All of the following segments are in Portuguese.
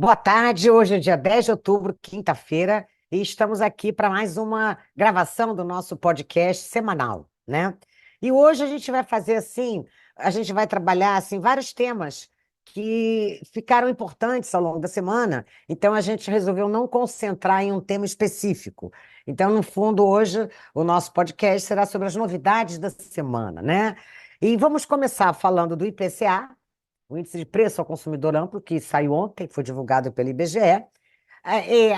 Boa tarde, hoje é dia 10 de outubro, quinta-feira, e estamos aqui para mais uma gravação do nosso podcast semanal, né? E hoje a gente vai fazer assim, a gente vai trabalhar assim vários temas que ficaram importantes ao longo da semana, então a gente resolveu não concentrar em um tema específico. Então, no fundo, hoje o nosso podcast será sobre as novidades da semana, né? E vamos começar falando do IPCA, o Índice de Preço ao Consumidor Amplo, que saiu ontem, foi divulgado pelo IBGE.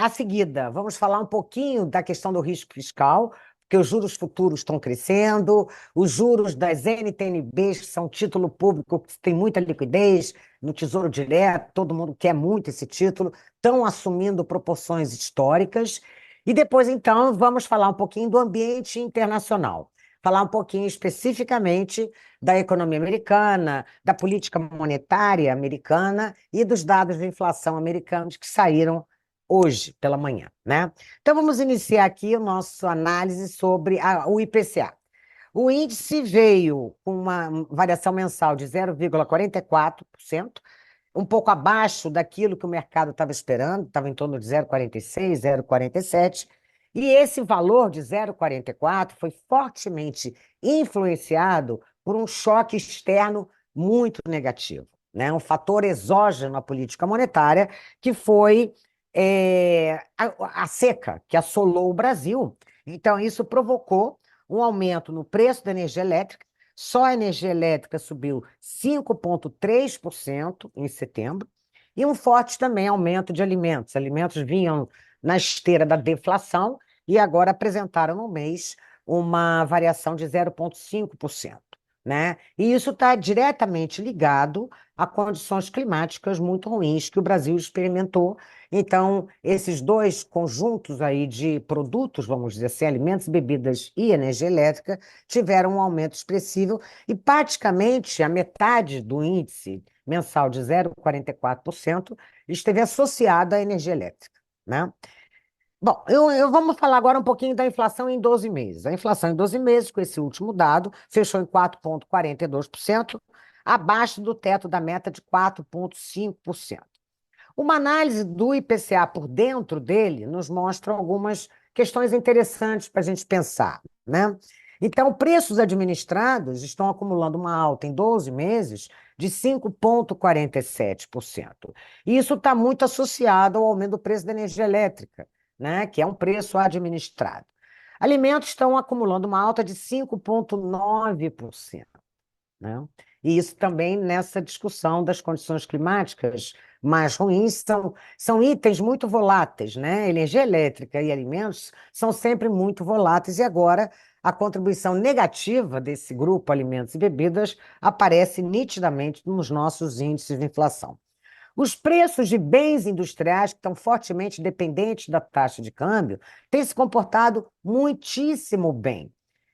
A seguida, vamos falar um pouquinho da questão do risco fiscal, porque os juros futuros estão crescendo, os juros das NTNBs, que são título público, que tem muita liquidez, no Tesouro Direto, todo mundo quer muito esse título, estão assumindo proporções históricas. E depois, então, vamos falar um pouquinho do ambiente internacional. Falar um pouquinho especificamente da economia americana, da política monetária americana e dos dados de inflação americanos que saíram hoje pela manhã, né? Então vamos iniciar aqui o nosso análise sobre o IPCA. O índice veio com uma variação mensal de 0,44%, um pouco abaixo daquilo que o mercado estava esperando, estava em torno de 0,46, 0,47, e esse valor de 0,44 foi fortemente influenciado por um choque externo muito negativo, né? Um fator exógeno à política monetária, que foi a seca que assolou o Brasil. Então, isso provocou um aumento no preço da energia elétrica. Só a energia elétrica subiu 5,3% em setembro, e um forte também aumento de alimentos. Alimentos vinham na esteira da deflação e agora apresentaram no mês uma variação de 0,5%, né? E isso está diretamente ligado a condições climáticas muito ruins que o Brasil experimentou. Então, esses dois conjuntos aí de produtos, vamos dizer assim, alimentos, bebidas e energia elétrica, tiveram um aumento expressivo e praticamente a metade do índice mensal de 0,44% esteve associada à energia elétrica, né? Bom, vamos falar agora um pouquinho da inflação em 12 meses. A inflação em 12 meses, com esse último dado, fechou em 4,42%, abaixo do teto da meta de 4,5%. Uma análise do IPCA por dentro dele nos mostra algumas questões interessantes para a gente pensar, né? Então, preços administrados estão acumulando uma alta em 12 meses de 5,47%. E isso está muito associado ao aumento do preço da energia elétrica, né? Que é um preço administrado. Alimentos estão acumulando uma alta de 5,9%, né? E isso também nessa discussão das condições climáticas mais ruins são itens muito voláteis, né? Energia elétrica e alimentos são sempre muito voláteis, e agora a contribuição negativa desse grupo, alimentos e bebidas, aparece nitidamente nos nossos índices de inflação. Os preços de bens industriais, que estão fortemente dependentes da taxa de câmbio, têm se comportado muitíssimo bem.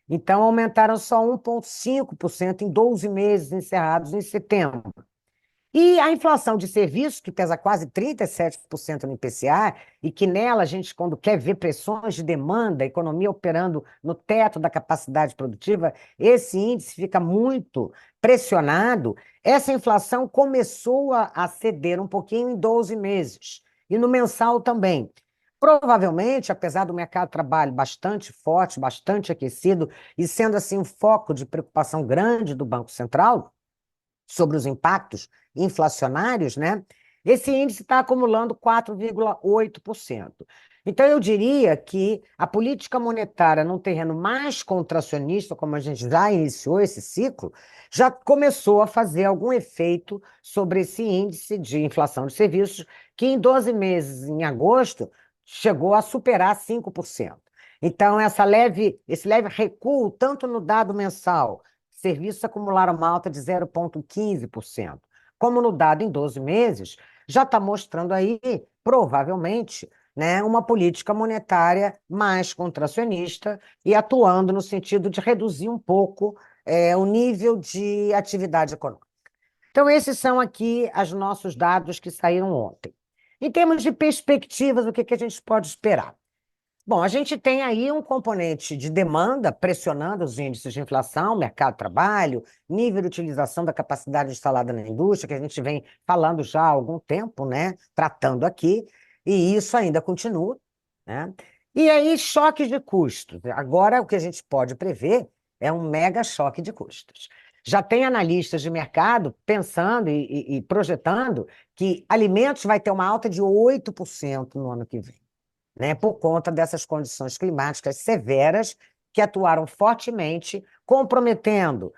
Então, aumentaram só 1,5% em 12 meses encerrados em setembro. E a inflação de serviços, que pesa quase 37% no IPCA, e que nela a gente, quando quer ver pressões de demanda, a economia operando no teto da capacidade produtiva, esse índice fica muito pressionado. Essa inflação começou a ceder um pouquinho em 12 meses, e no mensal também. Provavelmente, apesar do mercado de trabalho bastante forte, bastante aquecido, e sendo assim um foco de preocupação grande do Banco Central sobre os impactos inflacionários, né? Esse índice está acumulando 4,8%. Então, eu diria que a política monetária, num terreno mais contracionista, como a gente já iniciou esse ciclo, já começou a fazer algum efeito sobre esse índice de inflação de serviços, que em 12 meses, em agosto, chegou a superar 5%. Então, esse leve recuo, tanto no dado mensal, serviços acumularam uma alta de 0,15%. Como no dado em 12 meses, já está mostrando aí, provavelmente, né, uma política monetária mais contracionista e atuando no sentido de reduzir um pouco o nível de atividade econômica. Então, esses são aqui os nossos dados que saíram ontem. Em termos de perspectivas, o que a gente pode esperar? Bom, a gente tem aí um componente de demanda pressionando os índices de inflação, mercado de trabalho, nível de utilização da capacidade instalada na indústria, que a gente vem falando já há algum tempo, né? Tratando aqui, e isso ainda continua, né? E aí, choques de custos. Agora, o que a gente pode prever é um mega choque de custos. Já tem analistas de mercado pensando e projetando que alimentos vai ter uma alta de 8% no ano que vem, né, por conta dessas condições climáticas severas que atuaram fortemente, comprometendo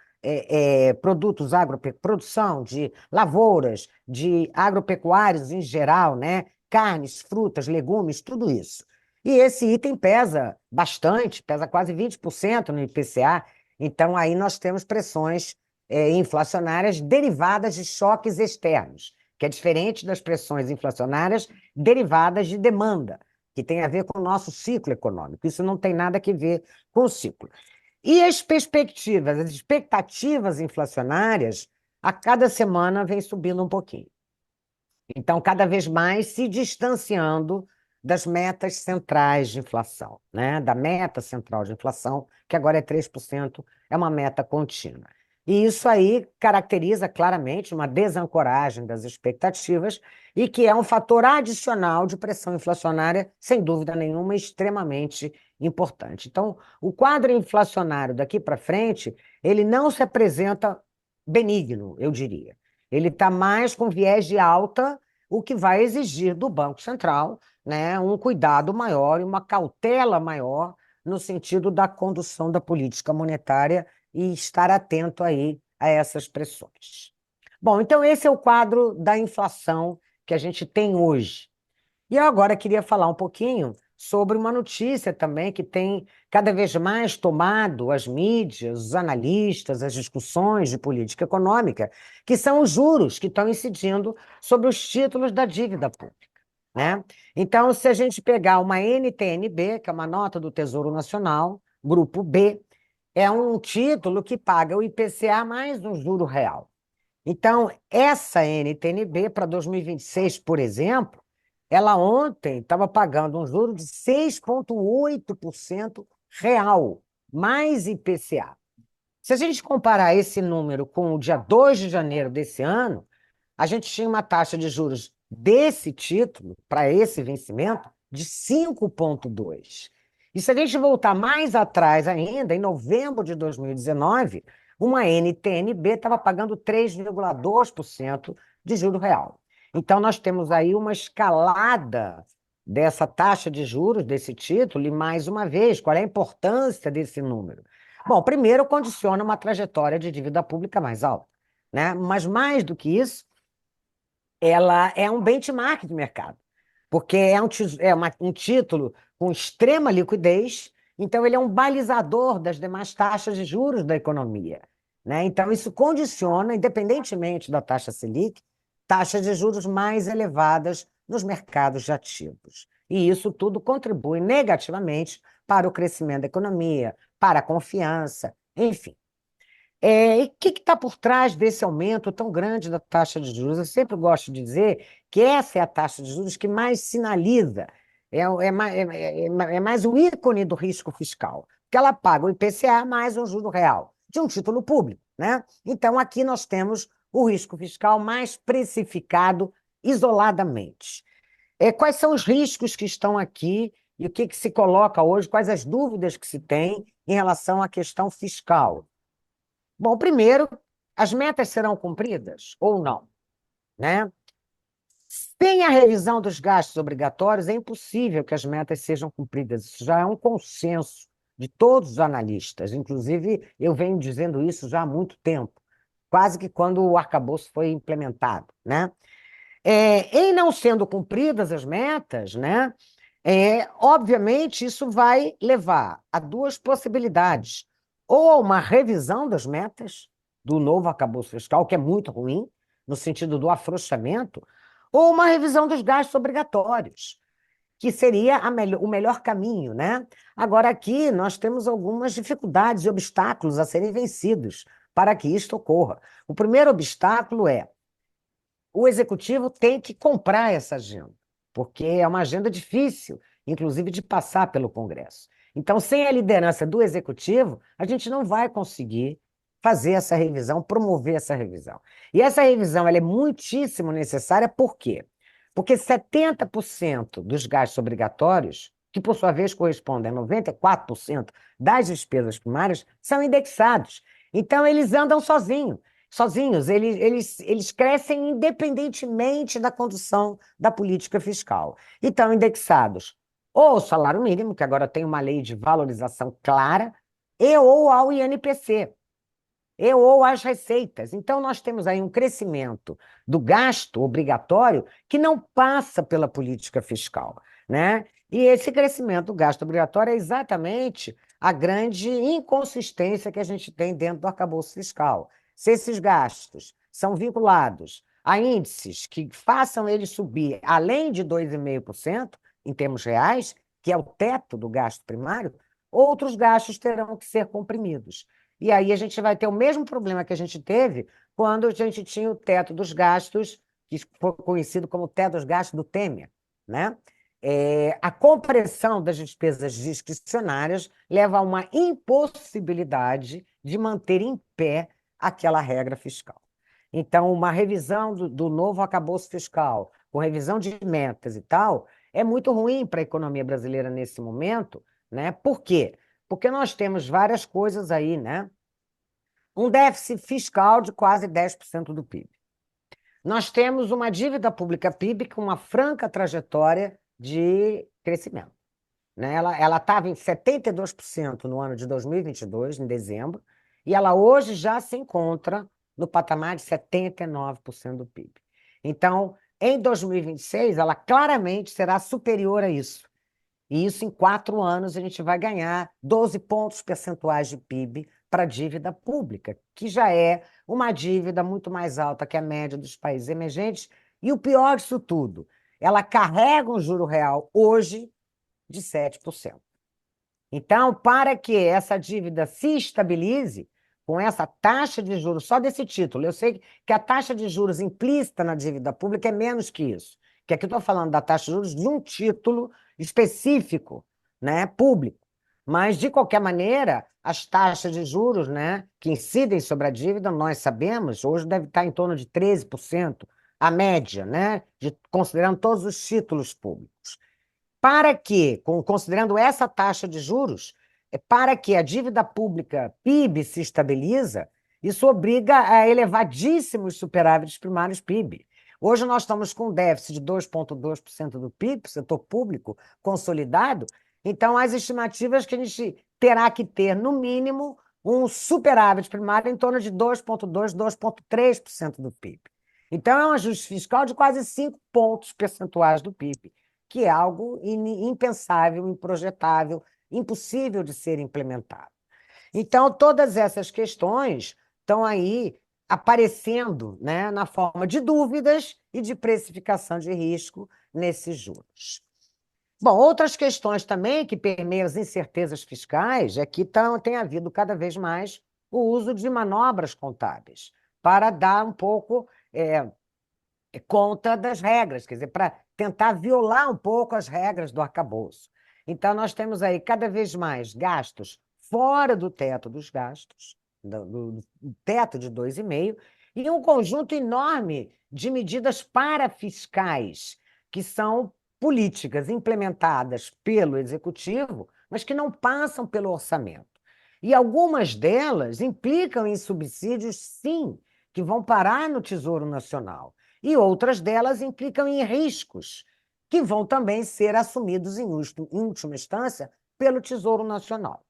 produtos produção de lavouras, de agropecuários em geral, né, carnes, frutas, legumes, tudo isso. E esse item pesa bastante, pesa quase 20% no IPCA, então aí nós temos pressões inflacionárias derivadas de choques externos, que é diferente das pressões inflacionárias derivadas de demanda, que tem a ver com o nosso ciclo econômico. Isso não tem nada a ver com o ciclo. E as perspectivas, as expectativas inflacionárias, a cada semana vem subindo um pouquinho. Então, cada vez mais se distanciando das metas centrais de inflação, né? Da meta central de inflação, que agora é 3%, é uma meta contínua. E isso aí caracteriza claramente uma desancoragem das expectativas e que é um fator adicional de pressão inflacionária, sem dúvida nenhuma, extremamente importante. Então, o quadro inflacionário daqui para frente, ele não se apresenta benigno, eu diria. Ele está mais com viés de alta, o que vai exigir do Banco Central, né, um cuidado maior e uma cautela maior no sentido da condução da política monetária e estar atento aí a essas pressões. Bom, então esse é o quadro da inflação que a gente tem hoje. E eu agora queria falar um pouquinho sobre uma notícia também que tem cada vez mais tomado as mídias, os analistas, as discussões de política econômica, que são os juros que estão incidindo sobre os títulos da dívida pública, né? Então, se a gente pegar uma NTN-B, que é uma nota do Tesouro Nacional, grupo B, é um título que paga o IPCA mais um juro real. Então, essa NTN-B para 2026, por exemplo, ela ontem estava pagando um juro de 6,8% real, mais IPCA. Se a gente comparar esse número com o dia 2 de janeiro desse ano, a gente tinha uma taxa de juros desse título, para esse vencimento, de 5,2%. E se a gente voltar mais atrás ainda, em novembro de 2019, uma NTN-B estava pagando 3,2% de juro real. Então, nós temos aí uma escalada dessa taxa de juros, desse título, e mais uma vez, qual é a importância desse número? Bom, primeiro, condiciona uma trajetória de dívida pública mais alta, né? Mas mais do que isso, ela é um benchmark de mercado, porque um título com extrema liquidez, então ele é um balizador das demais taxas de juros da economia, né? Então isso condiciona, independentemente da taxa Selic, taxas de juros mais elevadas nos mercados de ativos. E isso tudo contribui negativamente para o crescimento da economia, para a confiança, enfim. E o que está por trás desse aumento tão grande da taxa de juros? Eu sempre gosto de dizer que essa é a taxa de juros que mais sinaliza, é mais o ícone do risco fiscal, porque ela paga o IPCA mais um juro real de um título público, né? Então, aqui nós temos o risco fiscal mais precificado isoladamente. Quais são os riscos que estão aqui e o que se coloca hoje, quais as dúvidas que se tem em relação à questão fiscal? Bom, primeiro, as metas serão cumpridas ou não, né? Sem a revisão dos gastos obrigatórios, é impossível que as metas sejam cumpridas. Isso já é um consenso de todos os analistas. Inclusive, eu venho dizendo isso já há muito tempo, quase que quando o arcabouço foi implementado, né? Em não sendo cumpridas as metas, né? Obviamente, isso vai levar a duas possibilidades: ou a uma revisão das metas do novo arcabouço fiscal, que é muito ruim, no sentido do afrouxamento, ou uma revisão dos gastos obrigatórios, que seria o melhor caminho, né? Agora, aqui nós temos algumas dificuldades e obstáculos a serem vencidos para que isto ocorra. O primeiro obstáculo é o executivo tem que comprar essa agenda, porque é uma agenda difícil inclusive de passar pelo Congresso. Então, sem a liderança do Executivo, a gente não vai conseguir fazer essa revisão, promover essa revisão. E essa revisão ela é muitíssimo necessária, por quê? Porque 70% dos gastos obrigatórios, que por sua vez correspondem a 94% das despesas primárias, são indexados. Então, eles andam sozinhos, eles crescem independentemente da condução da política fiscal. E estão indexados ou ao salário mínimo, que agora tem uma lei de valorização clara, e ou ao INPC, e ou às receitas. Então, nós temos aí um crescimento do gasto obrigatório que não passa pela política fiscal, né? E esse crescimento do gasto obrigatório é exatamente a grande inconsistência que a gente tem dentro do arcabouço fiscal. Se esses gastos são vinculados a índices que façam ele subir além de 2,5% em termos reais, que é o teto do gasto primário, outros gastos terão que ser comprimidos. E aí a gente vai ter o mesmo problema que a gente teve quando a gente tinha o teto dos gastos, que foi conhecido como teto dos gastos do Temer, né? A compressão das despesas discricionárias leva a uma impossibilidade de manter em pé aquela regra fiscal. Então, uma revisão do novo arcabouço fiscal, com revisão de metas e tal, é muito ruim para a economia brasileira nesse momento, né? Por quê? Porque nós temos várias coisas aí, né? Um déficit fiscal de quase 10% do PIB. Nós temos uma dívida pública PIB com uma franca trajetória de crescimento, né? Ela estava em 72% no ano de 2022, em dezembro, e ela hoje já se encontra no patamar de 79% do PIB. Então, em 2026, ela claramente será superior a isso. E isso, em 4 anos, a gente vai ganhar 12 pontos percentuais de PIB para a dívida pública, que já é uma dívida muito mais alta que a média dos países emergentes. E o pior disso tudo, ela carrega um juro real hoje de 7%. Então, para que essa dívida se estabilize, com essa taxa de juros, só desse título, eu sei que a taxa de juros implícita na dívida pública é menos que isso, que aqui eu estou falando da taxa de juros de um título específico, né, público. Mas, de qualquer maneira, as taxas de juros, né, que incidem sobre a dívida, nós sabemos, hoje deve estar em torno de 13%, a média, né, considerando todos os títulos públicos. Para que, considerando essa taxa de juros, para que a dívida pública PIB se estabiliza, isso obriga a elevadíssimos superávites primários PIB. Hoje nós estamos com um déficit de 2,2% do PIB, setor público consolidado, então as estimativas que a gente terá que ter, no mínimo, um superávit primário em torno de 2,2%, 2,3% do PIB. Então é um ajuste fiscal de quase 5 pontos percentuais do PIB, que é algo impensável, improjetável, impossível de ser implementado. Então, todas essas questões estão aí aparecendo, né, na forma de dúvidas e de precificação de risco nesses juros. Bom, outras questões também que permeiam as incertezas fiscais é que tem havido cada vez mais o uso de manobras contábeis para dar um pouco conta das regras, quer dizer, para tentar violar um pouco as regras do arcabouço. Então, nós temos aí cada vez mais gastos fora do teto dos gastos, do teto de 2,5%, e um conjunto enorme de medidas parafiscais, que são políticas implementadas pelo Executivo, mas que não passam pelo orçamento. E algumas delas implicam em subsídios, sim, que vão parar no Tesouro Nacional. E outras delas implicam em riscos, que vão também ser assumidos, em última instância, pelo Tesouro Nacional.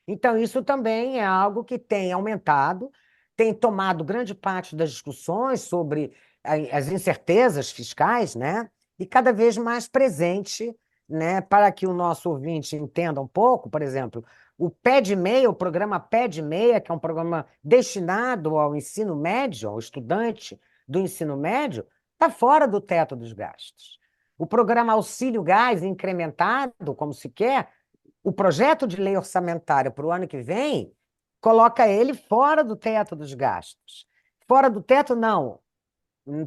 Então, isso também é algo que tem aumentado, tem tomado grande parte das discussões sobre as incertezas fiscais, né? E cada vez mais presente, né? Para que o nosso ouvinte entenda um pouco, por exemplo, o PED-MEIA, o programa PED-MEIA, que é um programa destinado ao ensino médio, ao estudante do ensino médio, está fora do teto dos gastos. O programa Auxílio Gás incrementado, como se quer, o projeto de lei orçamentária para o ano que vem coloca ele fora do teto dos gastos. Fora do teto, não.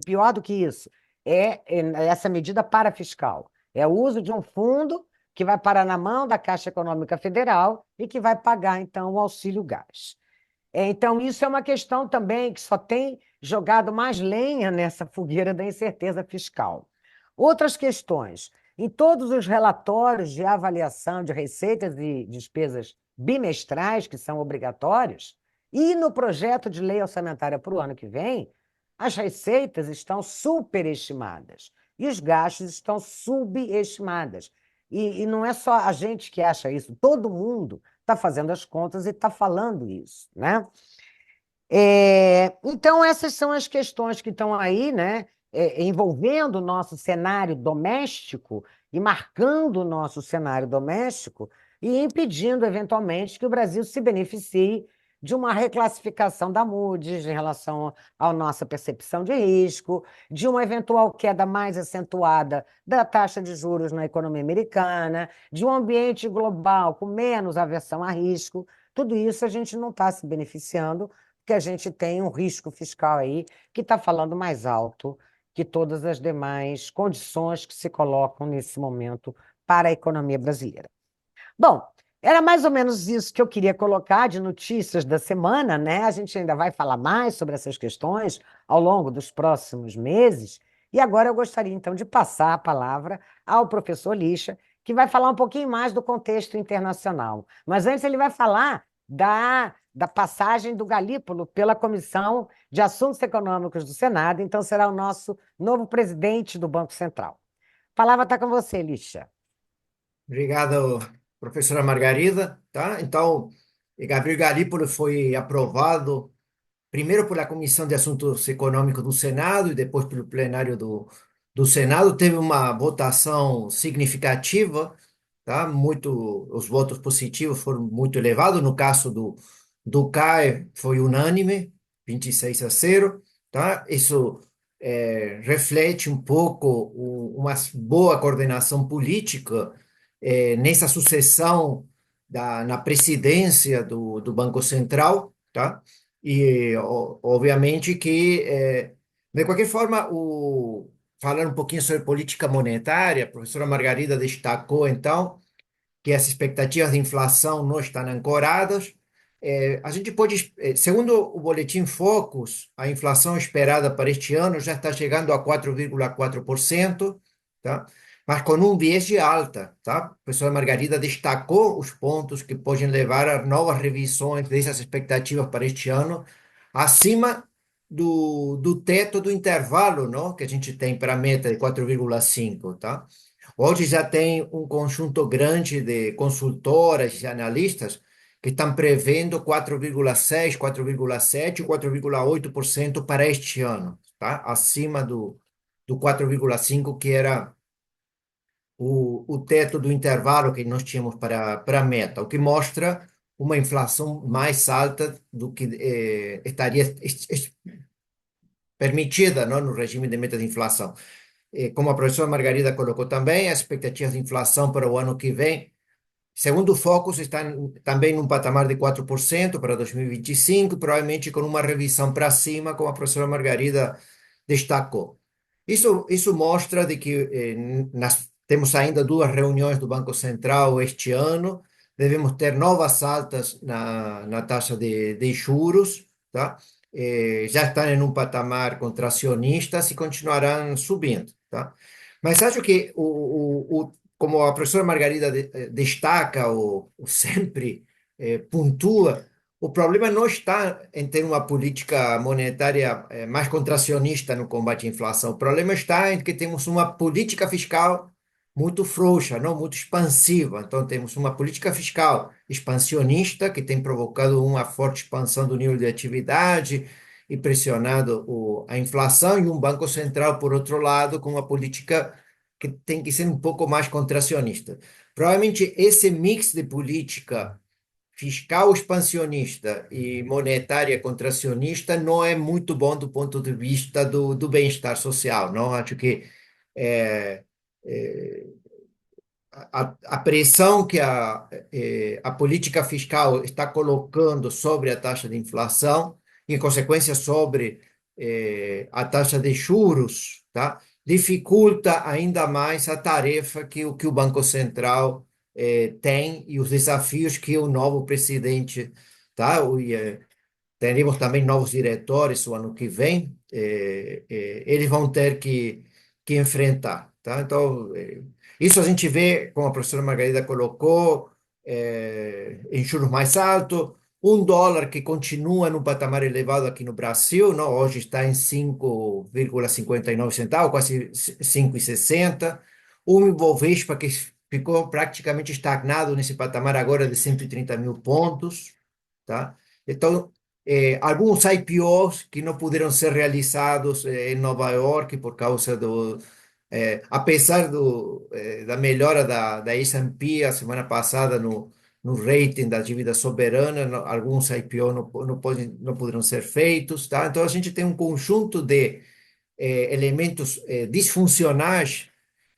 Pior do que isso, é essa medida parafiscal. É o uso de um fundo que vai parar na mão da Caixa Econômica Federal e que vai pagar, então, o auxílio gás. Então, isso é uma questão também que só tem jogado mais lenha nessa fogueira da incerteza fiscal. Outras questões. Em todos os relatórios de avaliação de receitas e despesas bimestrais, que são obrigatórios, e no projeto de lei orçamentária para o ano que vem, as receitas estão superestimadas e os gastos estão subestimadas. E não é só a gente que acha isso, todo mundo está fazendo as contas e está falando isso, né? Então, essas são as questões que estão aí, né, envolvendo o nosso cenário doméstico e marcando o nosso cenário doméstico e impedindo, eventualmente, que o Brasil se beneficie de uma reclassificação da Moody's em relação à nossa percepção de risco, de uma eventual queda mais acentuada da taxa de juros na economia americana, de um ambiente global com menos aversão a risco. Tudo isso a gente não está se beneficiando que a gente tem um risco fiscal aí que está falando mais alto que todas as demais condições que se colocam nesse momento para a economia brasileira. Bom, era mais ou menos isso que eu queria colocar de notícias da semana, né? A gente ainda vai falar mais sobre essas questões ao longo dos próximos meses. E agora eu gostaria, então, de passar a palavra ao professor Lixa, que vai falar um pouquinho mais do contexto internacional. Mas antes ele vai falar da passagem do Galípolo pela Comissão de Assuntos Econômicos do Senado, então será o nosso novo presidente do Banco Central. A palavra está com você, Lixa. Obrigado, professora Margarida, tá? Então, Gabriel Galípolo foi aprovado primeiro pela Comissão de Assuntos Econômicos do Senado e depois pelo plenário do Senado. Teve uma votação significativa, tá? Os votos positivos foram muito elevados. No caso do CAE, foi unânime, 26-0, tá? Isso reflete um pouco uma boa coordenação política nessa sucessão na presidência do Banco Central, tá? E, obviamente, que, de qualquer forma, falar um pouquinho sobre política monetária, a professora Margarida destacou, então, que as expectativas de inflação não estão ancoradas. A gente pode, segundo o Boletim Focus, a inflação esperada para este ano já está chegando a 4,4%, tá? Mas com um viés de alta, tá? A professora Margarida destacou os pontos que podem levar a novas revisões dessas expectativas para este ano, acima do teto do intervalo, não? Que a gente tem para a meta de 4,5, tá? Hoje já tem um conjunto grande de consultoras e analistas que estão prevendo 4,6, 4,7 e 4,8% para este ano, tá? Acima do 4,5, que era o teto do intervalo que nós tínhamos para a meta, o que mostra uma inflação mais alta do que estaria permitida, não, no regime de meta de inflação. Como a professora Margarida colocou também, as expectativas de inflação para o ano que vem, segundo o Focus, estão também num patamar de 4% para 2025, provavelmente com uma revisão para cima, como a professora Margarida destacou. Isso mostra de que temos ainda duas reuniões do Banco Central este ano, devemos ter novas altas na taxa de juros, tá? Já estão em um patamar contracionista e continuarão subindo, tá? Mas acho que como a professora Margarida destaca ou sempre pontua, o problema não está em ter uma política monetária mais contracionista no combate à inflação. O problema está em que temos uma política fiscal muito frouxa, não muito expansiva. Então, temos uma política fiscal expansionista que tem provocado uma forte expansão do nível de atividade e pressionado a inflação, e um Banco Central, por outro lado, com uma política que tem que ser um pouco mais contracionista. Provavelmente esse mix de política fiscal expansionista e monetária contracionista não é muito bom do ponto de vista do bem-estar social. Não acho que é, é, a pressão que a política fiscal está colocando sobre a taxa de inflação, em consequência sobre a taxa de juros, tá? dificulta ainda mais a tarefa que o Banco Central tem e os desafios que o novo presidente, tá? Teremos também novos diretores o ano que vem, eles vão ter que enfrentar, tá? Então, isso a gente vê, como a professora Margarida colocou, em juros mais altos, um dólar que continua num patamar elevado aqui no Brasil, não? Hoje está em 5,59 centavos, quase 5,60. Um Ibovespa que ficou praticamente estagnado nesse patamar agora de 130 mil pontos, tá? Então, alguns IPOs que não puderam ser realizados em Nova York por causa apesar da melhora da S&P a semana passada no rating da dívida soberana, alguns IPO não poderam ser feitos, tá? Então a gente tem um conjunto de elementos disfuncionais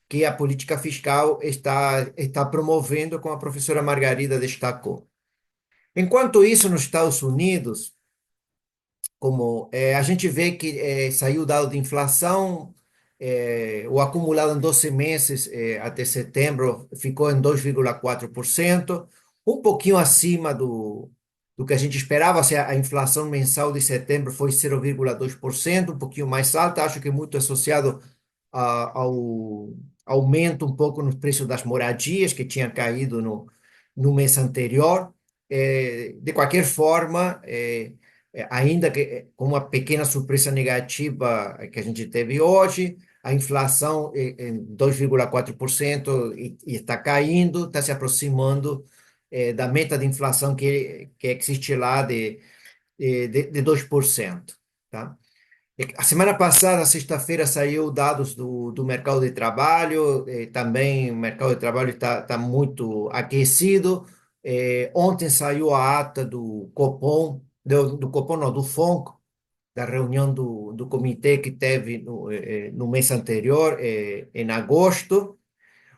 que a política fiscal está promovendo, como a professora Margarida destacou. Enquanto isso, nos Estados Unidos, como a gente vê que saiu o dado de inflação, o acumulado em 12 meses até setembro ficou em 2,4%, um pouquinho acima do que a gente esperava. Ou seja, a inflação mensal de setembro foi 0,2%, um pouquinho mais alta, acho que muito associado ao aumento um pouco no preço das moradias, que tinha caído no mês anterior. De qualquer forma, ainda que com uma pequena surpresa negativa que a gente teve hoje, a inflação em 2,4% e está caindo, está se aproximando da meta de inflação que existe lá de 2%, tá? A semana passada, sexta-feira, saiu dados do mercado de trabalho, também o mercado de trabalho está muito aquecido. Ontem saiu a ata do Copom, do Copom não, do FONC, da reunião do comitê que teve no mês anterior, em agosto.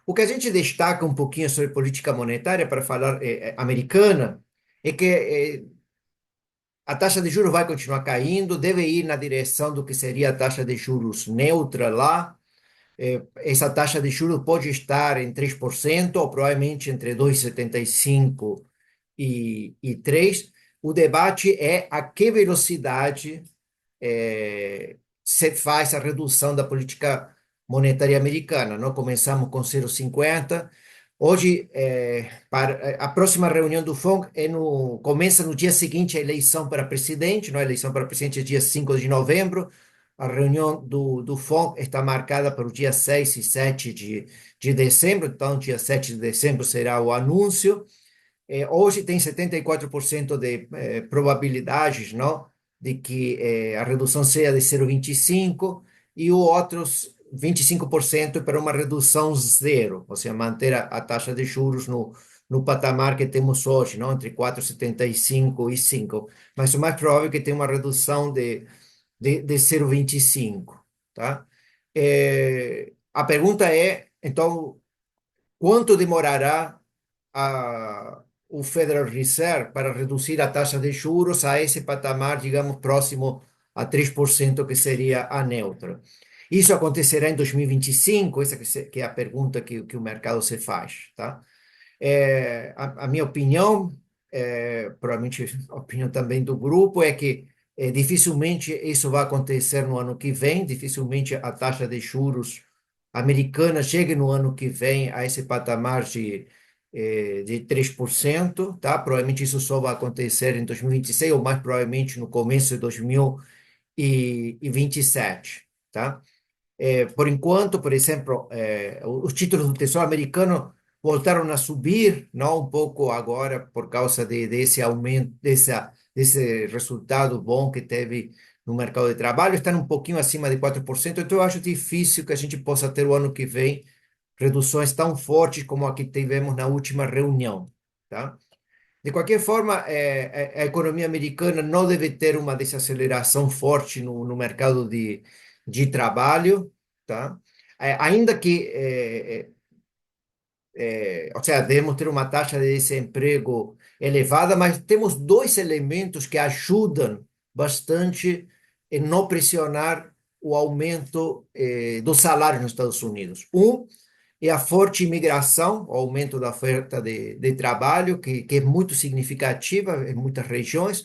O que a gente destaca um pouquinho sobre política monetária, para falar americana, é que a taxa de juros vai continuar caindo, deve ir na direção do que seria a taxa de juros neutra lá. Essa taxa de juros pode estar em 3%, ou provavelmente entre 2,75 e 3. O debate é a que velocidade se faz a redução da política monetária americana. Não começamos com 0,50. Hoje, para a próxima reunião do FONC começa no dia seguinte à eleição para presidente, não? A eleição para presidente é dia 5 de novembro. A reunião do FONC está marcada para o dia 6 e 7 de dezembro, então, dia 7 de dezembro será o anúncio. Hoje tem 74% de probabilidades, não, de que a redução seja de 0,25 e o outros 25% para uma redução zero, ou seja, manter a taxa de juros no patamar que temos hoje, não, entre 4,75 e 5. Mas o mais provável é que tenha uma redução de 0,25, tá? A pergunta é, então, quanto demorará o Federal Reserve para reduzir a taxa de juros a esse patamar, digamos, próximo a 3%, que seria a neutra? Isso acontecerá em 2025? Essa que é a pergunta que o mercado se faz, tá? A minha opinião, provavelmente a opinião também do grupo, é que dificilmente isso vai acontecer no ano que vem, dificilmente a taxa de juros americana chegue no ano que vem a esse patamar de 3%, tá? Provavelmente isso só vai acontecer em 2026, ou mais provavelmente no começo de 2027, tá? Por enquanto, por exemplo, os títulos do Tesouro americano voltaram a subir, não um pouco agora por causa desse aumento, desse resultado bom que teve no mercado de trabalho, estão um pouquinho acima de 4%. Então eu acho difícil que a gente possa ter o ano que vem reduções tão fortes como a que tivemos na última reunião, tá? De qualquer forma, a economia americana não deve ter uma desaceleração forte no mercado de trabalho, tá? Ainda que, ou seja, devemos ter uma taxa de desemprego elevada, mas temos dois elementos que ajudam bastante em não pressionar o aumento do salário nos Estados Unidos. Um é a forte imigração, o aumento da oferta de trabalho, que é muito significativa em muitas regiões,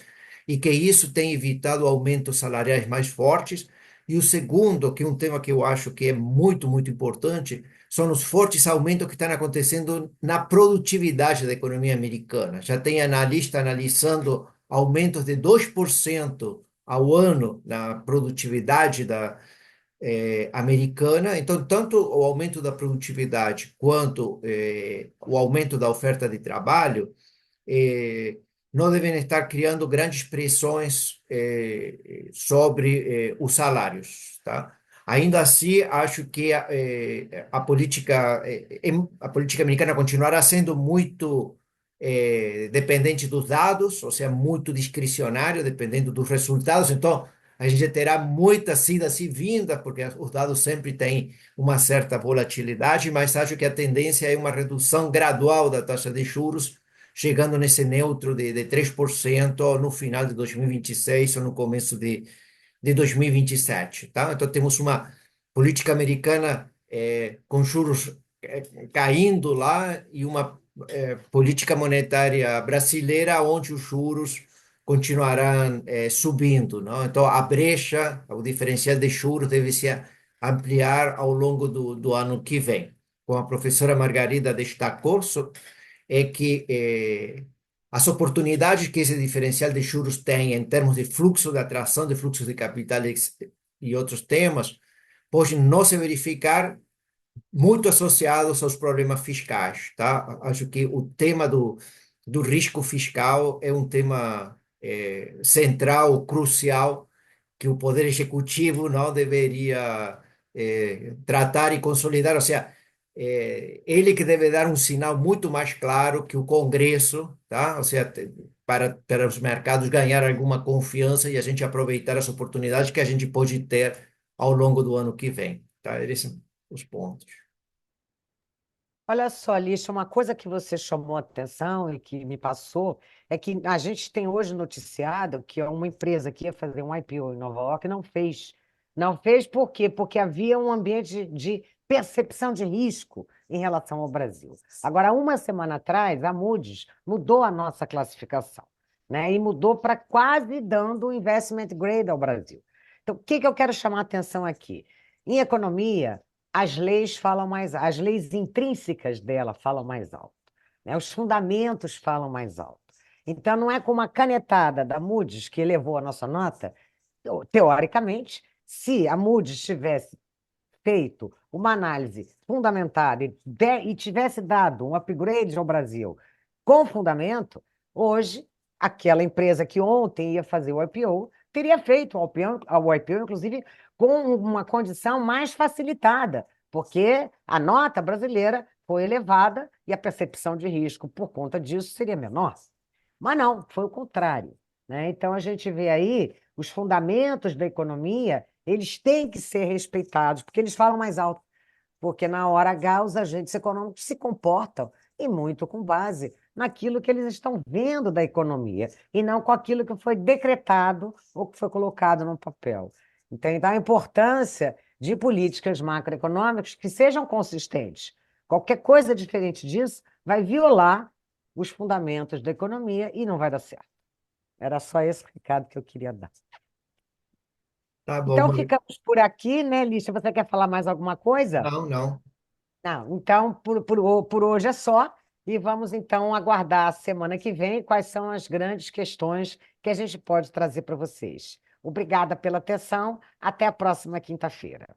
e que isso tem evitado aumentos salariais mais fortes. E o segundo, que é um tema que eu acho que é muito, muito importante, são os fortes aumentos que estão acontecendo na produtividade da economia americana. Já tem analista analisando aumentos de 2% ao ano na produtividade americana. Então, tanto o aumento da produtividade quanto o aumento da oferta de trabalho não devem estar criando grandes pressões sobre os salários, tá? Ainda assim, acho que a política americana continuará sendo muito dependente dos dados, ou seja, muito discricionário, dependendo dos resultados. Então, a gente terá muitas idas e vindas, porque os dados sempre têm uma certa volatilidade, mas acho que a tendência é uma redução gradual da taxa de juros, chegando nesse neutro de 3% no final de 2026 ou no começo de 2027, tá? Então temos uma política americana com juros caindo lá e uma política monetária brasileira onde os juros continuarão subindo, não? Então a brecha, o diferencial de juros deve se ampliar ao longo do ano que vem. Como a professora Margarida destacou, é que as oportunidades que esse diferencial de juros tem em termos de fluxo de atração de fluxos de capitais e outros temas, podem não se verificar muito associados aos problemas fiscais, tá? Acho que o tema do risco fiscal é um tema central, crucial, que o Poder Executivo não deveria tratar e consolidar, ou seja, ele que deve dar um sinal muito mais claro que o Congresso, tá? Ou seja, para os mercados ganhar alguma confiança e a gente aproveitar as oportunidades que a gente pode ter ao longo do ano que vem, tá? Esses são os pontos. Olha só, Lígia, uma coisa que você chamou a atenção e que me passou é que a gente tem hoje noticiado que uma empresa que ia fazer um IPO em Nova York não fez. Não fez por quê? Porque havia um ambiente de percepção de risco em relação ao Brasil. Agora, uma semana atrás, a Moody's mudou a nossa classificação, né? E mudou para quase dando o investment grade ao Brasil. Então, o que que eu quero chamar a atenção aqui? Em economia, as leis falam mais, as leis intrínsecas dela falam mais alto, né? Os fundamentos falam mais alto. Então, não é com uma canetada da Moody's que elevou a nossa nota. Teoricamente, se a Moody's tivesse feito uma análise fundamentada e tivesse dado um upgrade ao Brasil com fundamento, hoje, aquela empresa que ontem ia fazer o IPO teria feito o IPO, inclusive, com uma condição mais facilitada, porque a nota brasileira foi elevada e a percepção de risco por conta disso seria menor. Mas não, foi o contrário, né? Então a gente vê aí os fundamentos da economia, eles têm que ser respeitados, porque eles falam mais alto, porque na hora H os agentes econômicos se comportam e muito com base naquilo que eles estão vendo da economia e não com aquilo que foi decretado ou que foi colocado no papel. Então, a importância de políticas macroeconômicas que sejam consistentes. Qualquer coisa diferente disso vai violar os fundamentos da economia e não vai dar certo. Era só esse recado que eu queria dar. Tá bom, Então, ficamos por aqui, né, Lícia? Você quer falar mais alguma coisa? não, não. Não, então, por hoje é só. E vamos, então, aguardar a semana que vem quais são as grandes questões que a gente pode trazer para vocês. Obrigada pela atenção. Até a próxima quinta-feira.